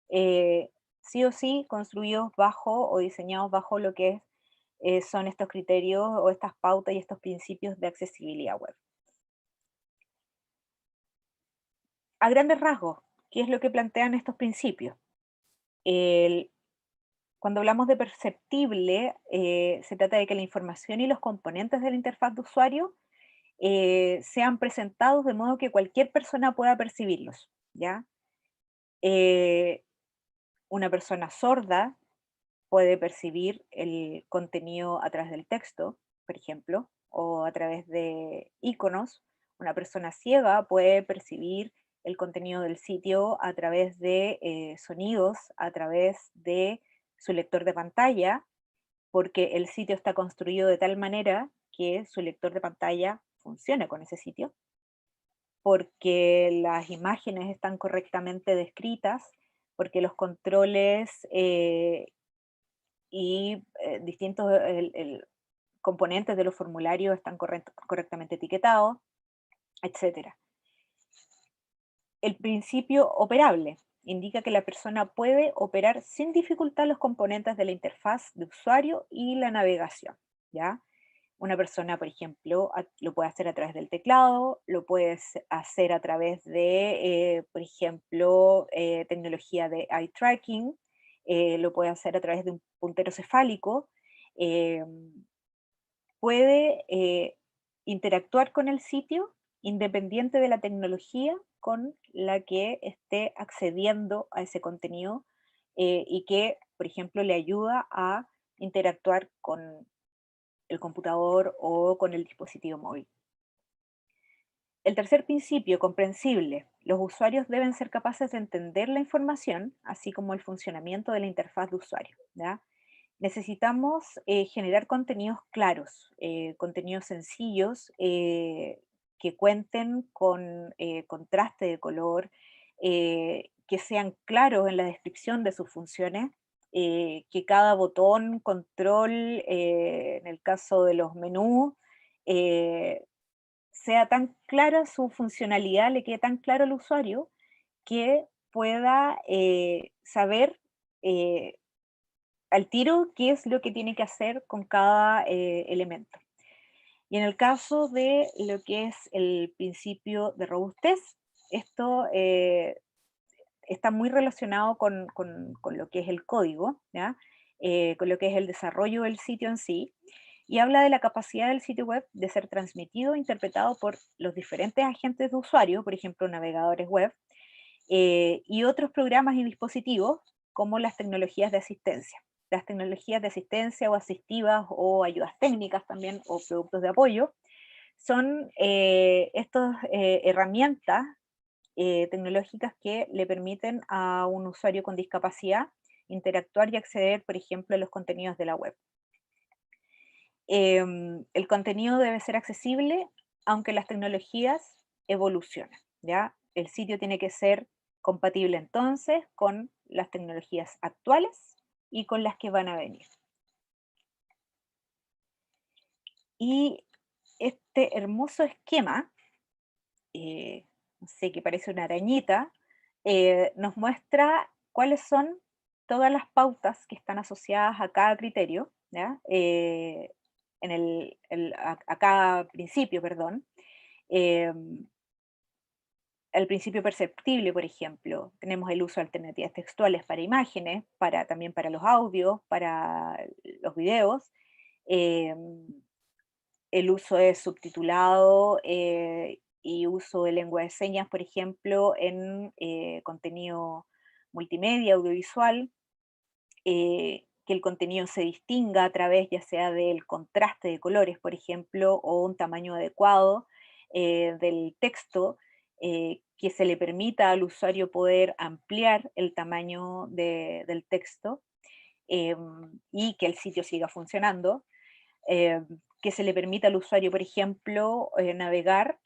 sí o sí construidos bajo o diseñados bajo lo que son estos criterios o estas pautas y estos principios de accesibilidad web. A grandes rasgos, ¿qué es lo que plantean estos principios? Cuando hablamos de perceptible, se trata de que la información y los componentes de la interfaz de usuario sean presentados de modo que cualquier persona pueda percibirlos, ¿ya? Eh, una persona sorda puede percibir el contenido a través del texto, por ejemplo, o a través de iconos. Una persona ciega puede percibir el contenido del sitio a través de sonidos, a través de su lector de pantalla, porque el sitio está construido de tal manera que su lector de pantalla funcione con ese sitio, porque las imágenes están correctamente descritas, porque los controles y distintos componentes de los formularios están correctamente etiquetados, etcétera. El principio operable indica que la persona puede operar sin dificultad los componentes de la interfaz de usuario y la navegación, ¿ya? Una persona, por ejemplo, lo puede hacer a través del teclado, lo puede hacer a través de, por ejemplo, tecnología de eye tracking, lo puede hacer a través de un puntero cefálico, eh, puede interactuar con el sitio independiente de la tecnología con la que esté accediendo a ese contenido y que, por ejemplo, le ayuda a interactuar con el computador o con el dispositivo móvil. El tercer principio, comprensible. Los usuarios deben ser capaces de entender la información, así como el funcionamiento de la interfaz de usuario, ¿ya? Necesitamos generar contenidos claros, contenidos sencillos, que cuenten con contraste de color, que sean claros en la descripción de sus funciones, que cada botón, control, en el caso de los menús, eh, sea tan clara su funcionalidad, le quede tan claro al usuario que pueda saber eh, al tiro qué es lo que tiene que hacer con cada elemento. Y en el caso de lo que es el principio de robustez, esto está muy relacionado con lo que es el código, ¿ya? Con lo que es el desarrollo del sitio en sí, y habla de la capacidad del sitio web de ser transmitido e interpretado por los diferentes agentes de usuario, por ejemplo, navegadores web, y otros programas y dispositivos, como las tecnologías de asistencia. Las tecnologías de asistencia o asistivas o ayudas técnicas también o productos de apoyo son estas herramientas tecnológicas que le permiten a un usuario con discapacidad interactuar y acceder, por ejemplo, a los contenidos de la web. El contenido debe ser accesible, aunque las tecnologías evolucionan, ¿ya? El sitio tiene que ser compatible entonces con las tecnologías actuales y con las que van a venir. Y este hermoso esquema, no sé, que parece una arañita, nos muestra cuáles son todas las pautas que están asociadas a cada criterio, ¿ya? A cada principio, perdón. Em, el principio perceptible, por ejemplo, tenemos el uso de alternativas textuales para imágenes, también para los audios, para los videos. em, el uso de subtitulado y uso de lengua de señas, por ejemplo, en contenido multimedia, audiovisual, que el contenido se distinga a través ya sea del contraste de colores, por ejemplo, o un tamaño adecuado del texto, que se le permita al usuario poder ampliar el tamaño del texto y que el sitio siga funcionando, eh, que se le permita al usuario, por ejemplo, navegar,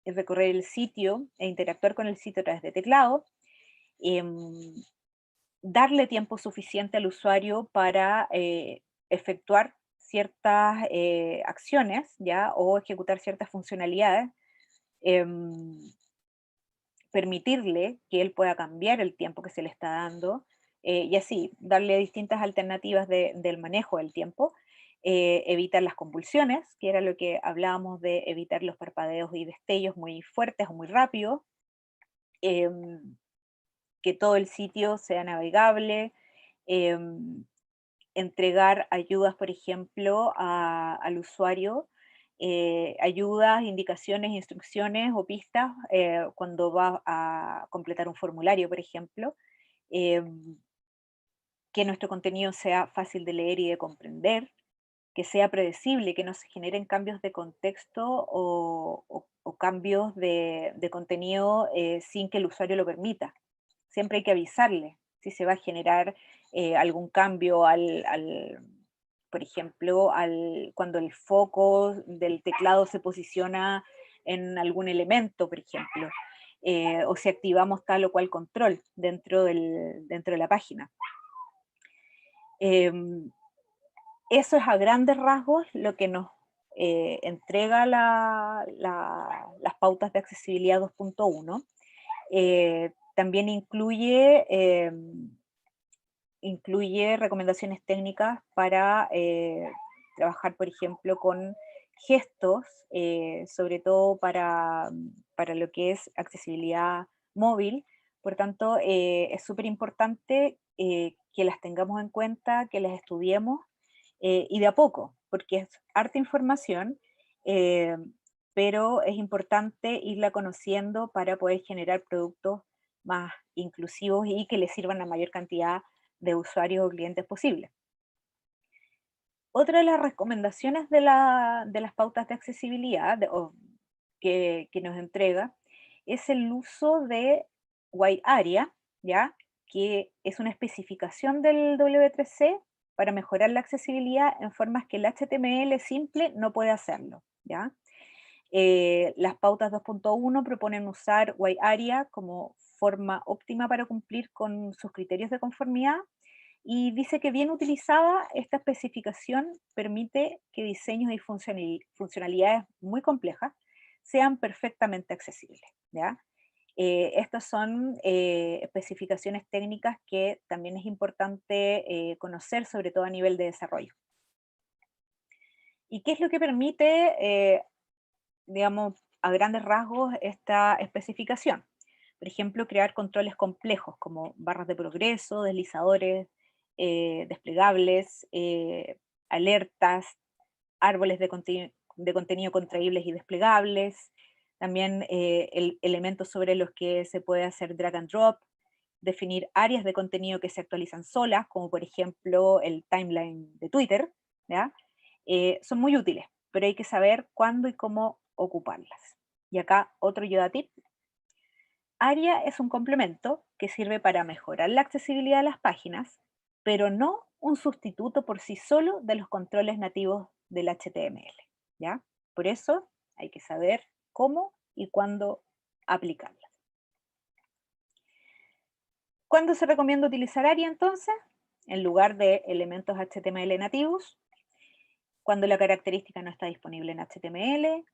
recorrer el sitio e interactuar con el sitio a través de teclado, em, darle tiempo suficiente al usuario para efectuar ciertas acciones, ¿ya? O ejecutar ciertas funcionalidades, em, permitirle que él pueda cambiar el tiempo que se le está dando, y así, darle distintas alternativas del manejo del tiempo, evitar las convulsiones, que era lo que hablábamos de evitar los parpadeos y destellos muy fuertes o muy rápidos, em, que todo el sitio sea navegable, em, entregar ayudas, por ejemplo, al usuario, ayudas, indicaciones, instrucciones o pistas cuando va a completar un formulario, por ejemplo, em, que nuestro contenido sea fácil de leer y de comprender, que sea predecible, que no se generen cambios de contexto o cambios de contenido sin que el usuario lo permita. Siempre hay que avisarle si se va a generar algún cambio por ejemplo, cuando el foco del teclado se posiciona en algún elemento, por ejemplo, o si activamos tal o cual control dentro de la página. Em, Eso es a grandes rasgos lo que nos entrega las pautas de accesibilidad 2.1. También incluye recomendaciones técnicas para trabajar, por ejemplo, con gestos, sobre todo para lo que es accesibilidad móvil. Por tanto, es súper importante que las tengamos en cuenta, que las estudiemos y de a poco, porque es harta información, eh, pero es importante irla conociendo para poder generar productos más inclusivos y que le sirvan a mayor cantidad de usuarios o clientes posible. Otra de las recomendaciones de las pautas de accesibilidad que nos entrega es el uso de White Area, ¿ya? Que es una especificación del W3C para mejorar la accesibilidad en formas que el HTML simple no puede hacerlo, ¿ya? Las pautas 2.1 proponen usar White Area como forma óptima para cumplir con sus criterios de conformidad y dice que bien utilizada, esta especificación permite que diseños y funcionalidades muy complejas sean perfectamente accesibles, ¿ya? Estas son especificaciones técnicas que también es importante conocer, sobre todo a nivel de desarrollo. ¿Y qué es lo que permite, digamos, a grandes rasgos esta especificación? Por ejemplo, crear controles complejos como barras de progreso, deslizadores, desplegables, alertas, árboles de contenido contraíbles y desplegables, también elementos sobre los que se puede hacer drag and drop, definir áreas de contenido que se actualizan solas, como por ejemplo el timeline de Twitter, ¿ya? Son muy útiles, pero hay que saber cuándo y cómo ocuparlas. Y acá otro Yoda tip. ARIA es un complemento que sirve para mejorar la accesibilidad de las páginas, pero no un sustituto por sí solo de los controles nativos del HTML, ¿ya? Por eso hay que saber cómo y cuándo aplicarlas. ¿Cuándo se recomienda utilizar ARIA entonces? En lugar de elementos HTML nativos, cuando la característica no está disponible en HTML,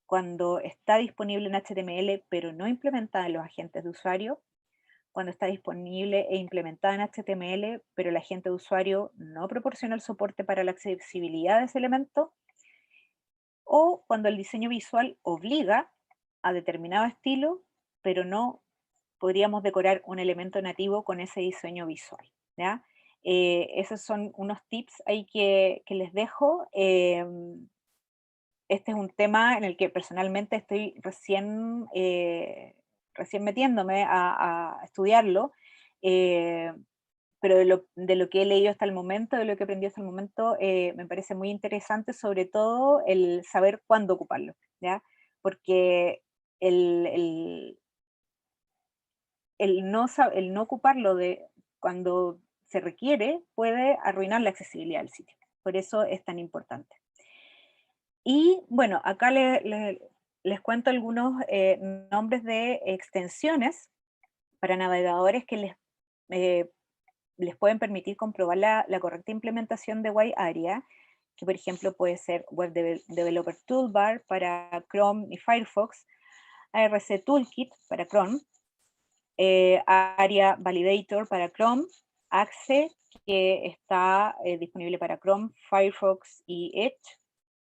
cuando está disponible en HTML pero no implementada en los agentes de usuario, cuando está disponible e implementada en HTML, pero el agente de usuario no proporciona el soporte para la accesibilidad de ese elemento, o cuando el diseño visual obliga a determinado estilo, pero no podríamos decorar un elemento nativo con ese diseño visual, ¿ya? Esos son unos tips ahí que les dejo. Este es un tema en el que personalmente estoy recién metiéndome a estudiarlo, eh, pero de lo que he leído hasta el momento, de lo que he aprendido hasta el momento, me parece muy interesante, sobre todo el saber cuándo ocuparlo, ¿ya? Porque el, el no ocuparlo cuando se requiere puede arruinar la accesibilidad del sitio. Por eso es tan importante. Y bueno, acá les cuento algunos nombres de extensiones para navegadores que eh, les pueden permitir comprobar la correcta implementación de White Area, que por ejemplo puede ser Web Developer Toolbar para Chrome y Firefox, ARC Toolkit para Chrome, Area Validator para Chrome, Axe, que está disponible para Chrome, Firefox y Edge,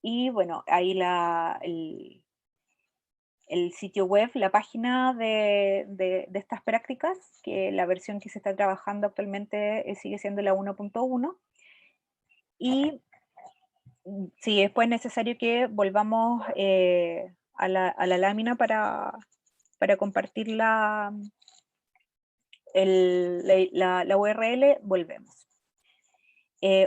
y bueno, ahí el sitio web, la página de estas prácticas, que la versión que se está trabajando actualmente sigue siendo la 1.1, Y si después es necesario que volvamos a la lámina para compartir la URL, volvemos.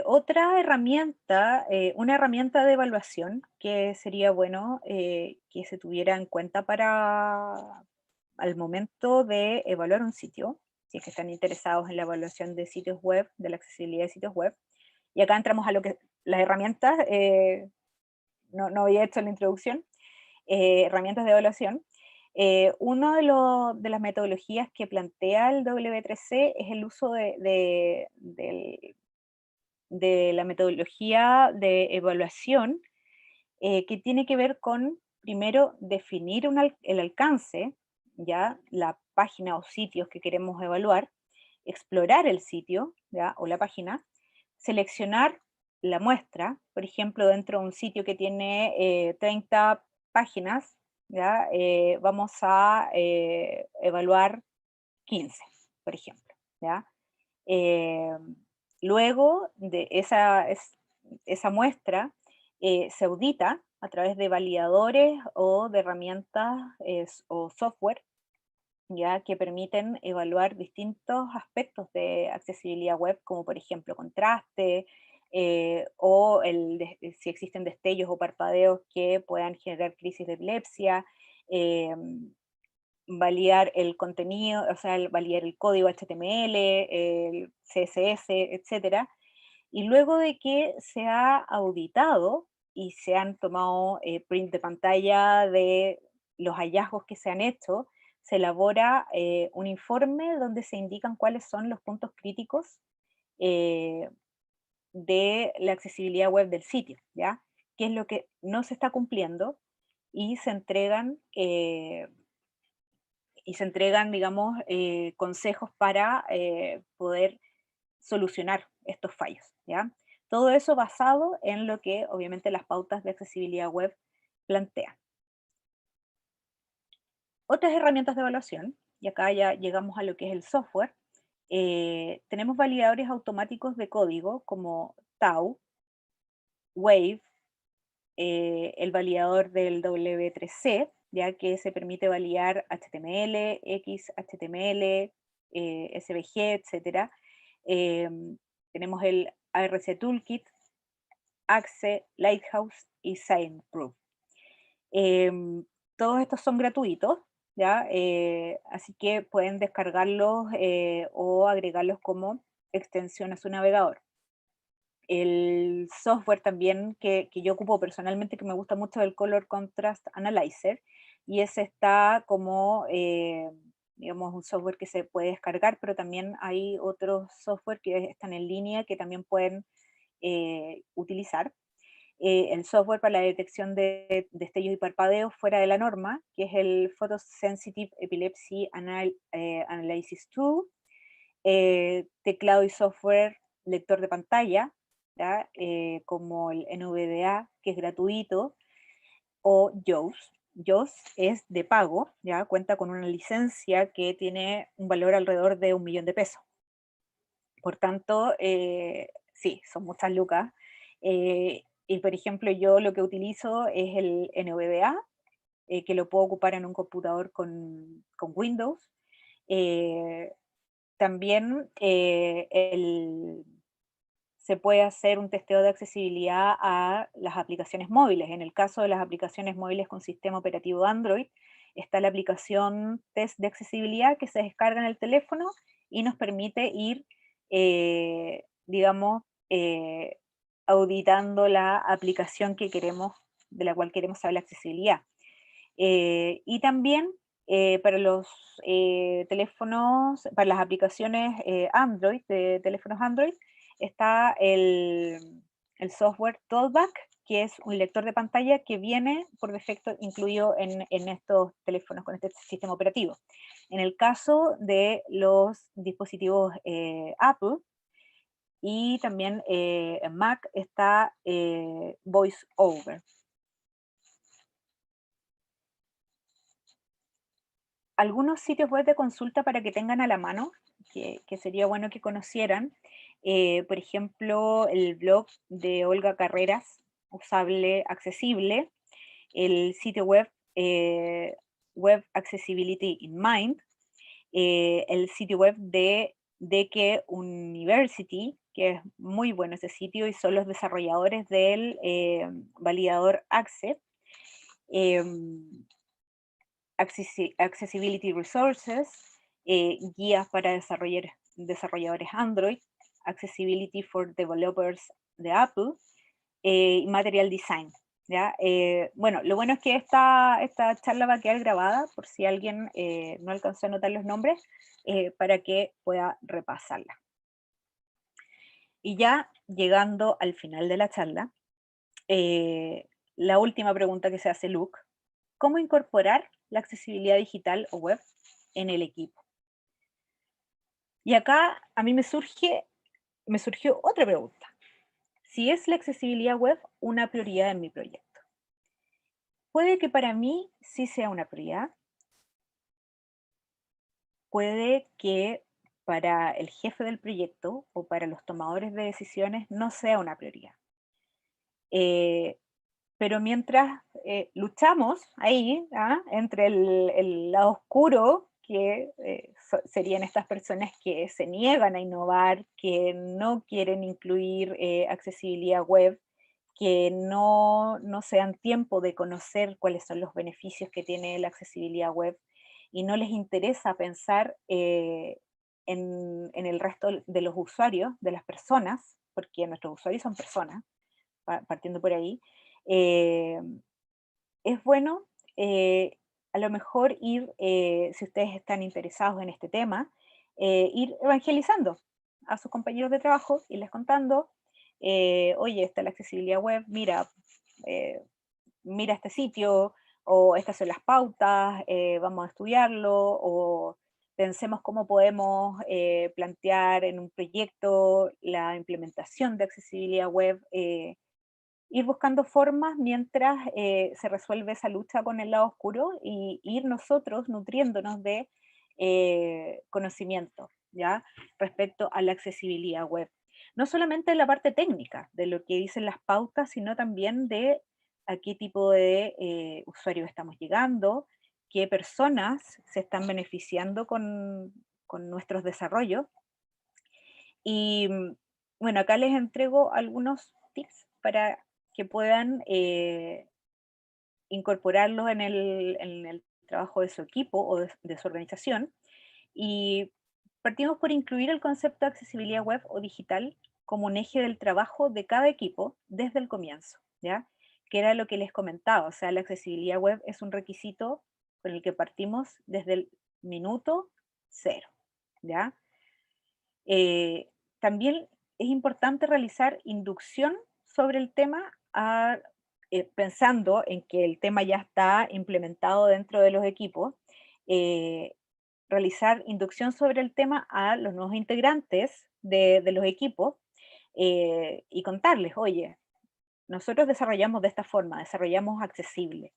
Otra herramienta, una herramienta de evaluación que sería bueno que se tuviera en cuenta para al momento de evaluar un sitio, si es que están interesados en la evaluación de sitios web, de la accesibilidad de sitios web. Y acá entramos a lo que las herramientas, no había hecho la introducción, herramientas de evaluación. Una de las metodologías que plantea el W3C es el uso de la metodología de evaluación que tiene que ver con, primero, definir el alcance, ya la página o sitios que queremos evaluar, explorar el sitio, ¿ya? O la página, seleccionar la muestra, por ejemplo, dentro de un sitio que tiene 30 páginas, ¿ya? Vamos a evaluar 15, por ejemplo, ¿ya? Eh, Luego de esa muestra se audita a través de validadores o de herramientas o software ya que permiten evaluar distintos aspectos de accesibilidad web, como por ejemplo contraste, o si existen destellos o parpadeos que puedan generar crisis de epilepsia, eh, validar el contenido, o sea, validar el código HTML, el CSS, etcétera. Y luego de que se ha auditado y se han tomado print de pantalla de los hallazgos que se han hecho, se elabora un informe donde se indican cuáles son los puntos críticos eh, de la accesibilidad web del sitio, ¿ya? ¿Qué es lo que no se está cumpliendo? Y se entregan digamos, consejos para poder solucionar estos fallos, ¿ya? Todo eso basado en lo que obviamente las pautas de accesibilidad web plantean. Otras herramientas de evaluación, y acá ya llegamos a lo que es el software, tenemos validadores automáticos de código como Tau, Wave, el validador del W3C, ya que se permite validar HTML, XHTML, SVG, etc. Tenemos el ARC Toolkit, Axe, Lighthouse y SignProof. Todos estos son gratuitos, ¿ya? Así que pueden descargarlos o agregarlos como extensión a su navegador. El software también que yo ocupo personalmente, que me gusta mucho, es el Color Contrast Analyzer, y ese está como, digamos, un software que se puede descargar, pero también hay otros software que están en línea que también pueden utilizar. El software para la detección de destellos y parpadeos fuera de la norma, que es el Photosensitive Epilepsy Analysis Tool, teclado y software lector de pantalla, ¿ya? Como el NVDA, que es gratuito, o JAWS. JAWS es de pago, ¿ya? Cuenta con una licencia que tiene un valor alrededor de 1.000.000 de pesos. Por tanto, sí, son muchas lucas. Y por ejemplo, yo lo que utilizo es el NVDA, que lo puedo ocupar en un computador con Windows. Eh, También se puede hacer un testeo de accesibilidad a las aplicaciones móviles. En el caso de las aplicaciones móviles con sistema operativo Android, está la aplicación Test de Accesibilidad que se descarga en el teléfono y nos permite ir, digamos, auditando la aplicación que queremos, de la cual queremos saber la accesibilidad. Y también para los teléfonos, para las aplicaciones Android, de teléfonos Android, está el software Tollback, que es un lector de pantalla que viene por defecto incluido en estos teléfonos con este sistema operativo. En el caso de los dispositivos Apple y también en Mac está VoiceOver. Algunos sitios web de consulta para que tengan a la mano que sería bueno que conocieran. Por ejemplo, el blog de Olga Carreras, Usable Accesible, el sitio web Web Accessibility in Mind, el sitio web de DK University, que es muy bueno ese sitio y son los desarrolladores del validador ACCE, em, Accessibility Resources, guías para desarrolladores Android, Accessibility for Developers de Apple, y Material Design. ¿Ya? Bueno, lo bueno es que esta charla va a quedar grabada por si alguien no alcanzó a anotar los nombres, para que pueda repasarla. Y ya llegando al final de la charla, la última pregunta que se hace Luke: ¿cómo incorporar la accesibilidad digital o web en el equipo? Y acá a mí me surgió otra pregunta. Si es la accesibilidad web una prioridad en mi proyecto. Puede que para mí sí sea una prioridad, puede que para el jefe del proyecto o para los tomadores de decisiones no sea una prioridad. Eh, pero mientras luchamos ahí, ¿ah? Entre el lado oscuro, que serían estas personas que se niegan a innovar, que no quieren incluir accesibilidad web, que no se dan tiempo de conocer cuáles son los beneficios que tiene la accesibilidad web y no les interesa pensar en el resto de los usuarios, de las personas, porque nuestros usuarios son personas, partiendo por ahí. eh, es bueno a lo mejor ir, si ustedes están interesados en este tema, ir evangelizando a sus compañeros de trabajo, irles contando, oye, está la accesibilidad web, mira, eh, mira este sitio, o estas son las pautas, vamos a estudiarlo, o pensemos cómo podemos plantear en un proyecto la implementación de accesibilidad web, ir buscando formas mientras se resuelve esa lucha con el lado oscuro y ir nosotros nutriéndonos de conocimiento, ¿ya? Respecto a la accesibilidad web. No solamente en la parte técnica de lo que dicen las pautas, sino también de a qué tipo de usuarios estamos llegando, qué personas se están beneficiando con nuestros desarrollos. Y bueno, acá les entrego algunos tips para que puedan incorporarlos en el trabajo de su equipo o de su organización. Y partimos por incluir el concepto de accesibilidad web o digital como un eje del trabajo de cada equipo desde el comienzo, ¿ya? Que era lo que les comentaba, o sea, la accesibilidad web es un requisito con el que partimos desde el minuto cero, ¿ya? Eh, También es importante realizar inducción sobre el tema, pensando en que el tema ya está implementado dentro de los equipos, eh, realizar inducción sobre el tema a los nuevos integrantes de los equipos, y contarles, oye, nosotros desarrollamos de esta forma, desarrollamos accesible,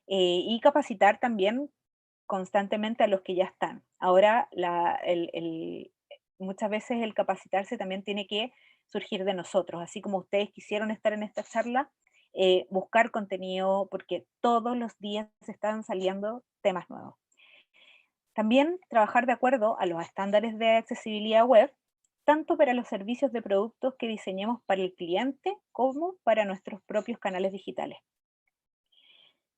y capacitar también constantemente a los que ya están. Ahora, muchas veces el capacitarse también tiene que surgir de nosotros, así como ustedes quisieron estar en esta charla, buscar contenido, porque todos los días están saliendo temas nuevos. También trabajar de acuerdo a los estándares de accesibilidad web, tanto para los servicios de productos que diseñemos para el cliente como para nuestros propios canales digitales.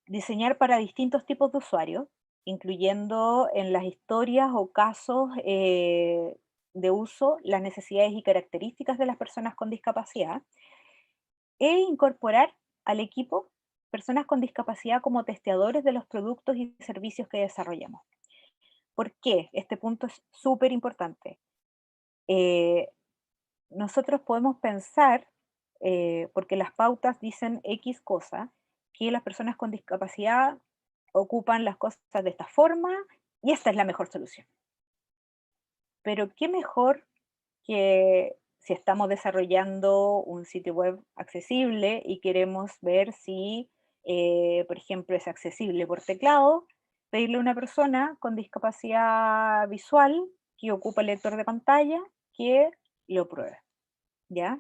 Diseñar para distintos tipos de usuarios, incluyendo en las historias o casos de uso las necesidades y características de las personas con discapacidad, e incorporar al equipo personas con discapacidad como testeadores de los productos y servicios que desarrollamos. ¿Por qué? Este punto es súper importante. Eh, Nosotros podemos pensar, porque las pautas dicen X cosa, que las personas con discapacidad ocupan las cosas de esta forma y esta es la mejor solución. Pero qué mejor que si estamos desarrollando un sitio web accesible y queremos ver si, por ejemplo, es accesible por teclado, pedirle a una persona con discapacidad visual que ocupa el lector de pantalla que lo pruebe, ¿ya?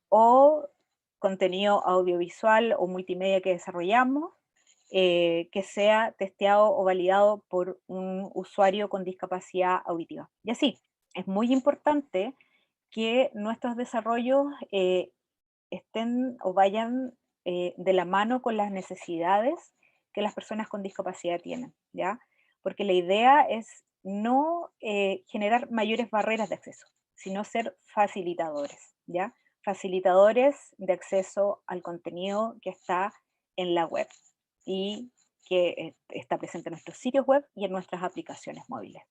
O contenido audiovisual o multimedia que desarrollamos, que sea testeado o validado por un usuario con discapacidad auditiva. Y así, es muy importante que nuestros desarrollos estén o vayan de la mano con las necesidades que las personas con discapacidad tienen, ¿ya? Porque la idea es no generar mayores barreras de acceso, sino ser facilitadores, ¿ya? Facilitadores de acceso al contenido que está en la web y que está presente en nuestros sitios web y en nuestras aplicaciones móviles.